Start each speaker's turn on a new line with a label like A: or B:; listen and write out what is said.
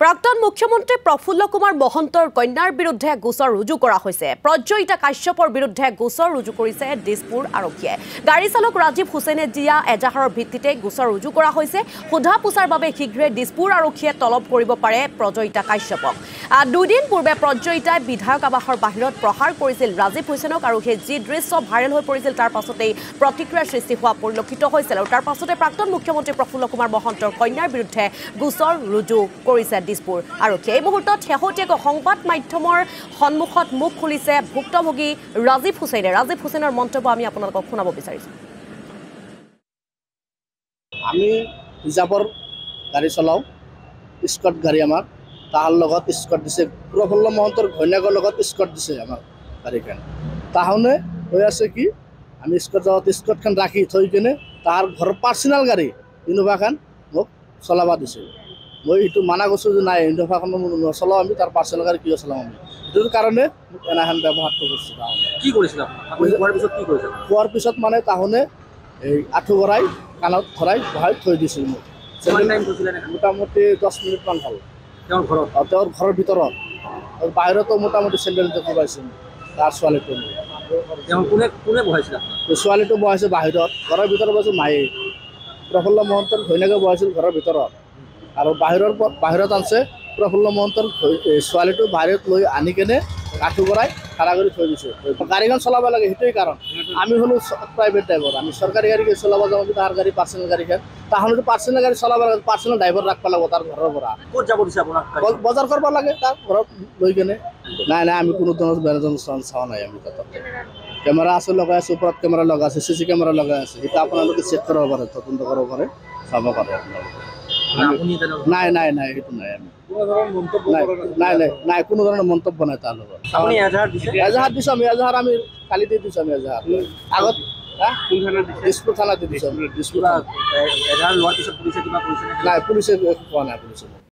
A: প্ৰাক্তন মুখ্যমন্ত্ৰী প্ৰফুল্ল কুমাৰ মহন্তৰ কন্যাৰ বিৰুদ্ধে গোচৰ ৰুজু কৰা হৈছে। প্ৰজ্বলিতা কাশ্যপৰ বিৰুদ্ধে গোচৰ ৰুজু কৰিছে দিছপুৰ আৰক্ষীয়ে। গাড়ী চালক ৰাজীৱ হুছেইনে দিয়া এজাহাৰৰ ভিত্তিতে গোচৰ ৰুজু কৰা হৈছে। সোধা পোছাৰ বাবে শীঘ্ৰে দিছপুৰ আৰক্ষীয়ে তলব কৰিব পাৰে প্ৰজ্বলিতা কাশ্যপক। দুদিন পূৰ্বে প্ৰজ্বলিতাই বিধায়ক আৱাসৰ বাহিৰত প্ৰহাৰ কৰিছিল ৰাজীৱ হুছেইনক আৰু সেই যি দৃশ্য ভাইৰেল হৈ পৰিছিল তাৰ পাছতেই প্ৰতিক্ৰিয়াৰ সৃষ্টি হোৱা পৰিলক্ষিত হৈছিল আৰু তাৰ পাছতে প্ৰাক্তন মুখ্যমন্ত্ৰী প্ৰফুল্ল কুমাৰ মহন্তৰ কন্যাৰ বিৰুদ্ধে গোচৰ ৰুজু কৰিছে দিছপুৰ আৰক্ষীয়ে। এই মুহূৰ্তত শেহতীয়াকৈ সংবাদ মাধ্যমৰ সন্মুখত মুখ খুলিছে ভুক্তভোগী ৰাজীৱ হুছেইনে। ৰাজীৱ হুছেইনৰ মন্তব্য আমি আপোনালোকক শুনাব বিচাৰিছোঁ।
B: আমি হিজাবৰ গাড়ী চলাওঁ, স্কট গাড়ী আমাৰ তাহাৰ লগত স্কট দিছে। প্ৰফুল্ল মহন্তৰ ঘৈণীয়েকৰ লগত স্কট দিছে আমাৰ গাড়ীখন। তাহনে হৈ আছে কি আমি স্কট যাওঁতে স্কটখন ৰাখি থৈ কিনে তাৰ ঘৰৰ পাৰ্চনেল গাড়ী ইনোভাখন মোক চলাব দিছে। মই সেইটো মানা কৰিছোঁ যে নাই ইনোভাখন নচলাওঁ, আমি তাৰ পাৰ্চনেল গাড়ী কিয় চলাওঁ আমি সেইটোৰ কাৰণে মোক এনাখন ব্যৱহাৰটো কৰিছে। তাহনে
C: কি কৰিছিল আপুনি খোৱাৰ পিছত কি কৰিছিল?
B: খোৱাৰ পিছত মানে তাহনে এই আঁঠু ভৰাই কাণত ভৰাই বহাই থৈ দিছিল মোক। মোটামুটি 10 মিনিটমান হ'ল তেওঁৰ ঘৰৰ ভিতৰত। বাহিৰতো মোটামুটি চেণ্ডেল দেখুৱাইছিল তাৰ ছোৱালীটো।
C: কোনে বহাইছিল?
B: ছোৱালীটো বহাইছে বাহিৰত, ঘৰৰ ভিতৰত বহাইছে মায়ে। প্ৰফুল্ল মহন্তৰ ঘৈণীয়েকে বহাইছিল ঘৰৰ ভিতৰত আৰু বাহিৰত আনছে প্ৰফুল্ল মহন্তৰ ছোৱালীটো বাহিৰত লৈ আনি কেনে আঁঠু ভৰাই খাৰা কৰি থৈ দিছে। গাড়ীখন চলাব লাগে সেইটোৱে কাৰণ। আমি হ'লো প্ৰাইভেট ড্ৰাইভাৰ, আমি চৰকাৰী গাড়ী চলাব যাওঁ, তাৰ গাড়ী পাৰ্চনেল গাড়ীখন। তাহলেতো পাৰ্চনেল গাড়ী চলাব লাগে, পাৰ্চনেল ড্ৰাইভাৰ ৰাখিব লাগিব তাৰ ঘৰৰ পৰা।
C: ক'ত যাব দিছে আপোনাক?
B: বজাৰ কৰিব লাগে তাৰ ঘৰত লৈ কেনে। নাই আমি কোনো ধৰণৰ বেলেগ চোৱা নাই। আমি তাত কেমেৰা আছে লগাই আছে, ওপৰত কেমেৰা লগাই আছে, CC কেমেৰা লগাই আছে। সেইটো আপোনালোকে চেক কৰিব পাৰে, তদন্ত কৰিব পাৰে, চাব পাৰে আপোনালোকে। নাই সেইটো নাই। আমি নাই কোনো ধৰণৰ মন্তব্য নাই তাৰ লগত। এজাহাৰ দিছোঁ আমি, এজাহাৰ আমি কালি দি দিছোঁ। আমি এজাহাৰ আগত দিছপুৰ থানাত দি দিছোঁ। দিছপুৰ নাই, পুলিচে একো কোৱা নাই পুলিচে।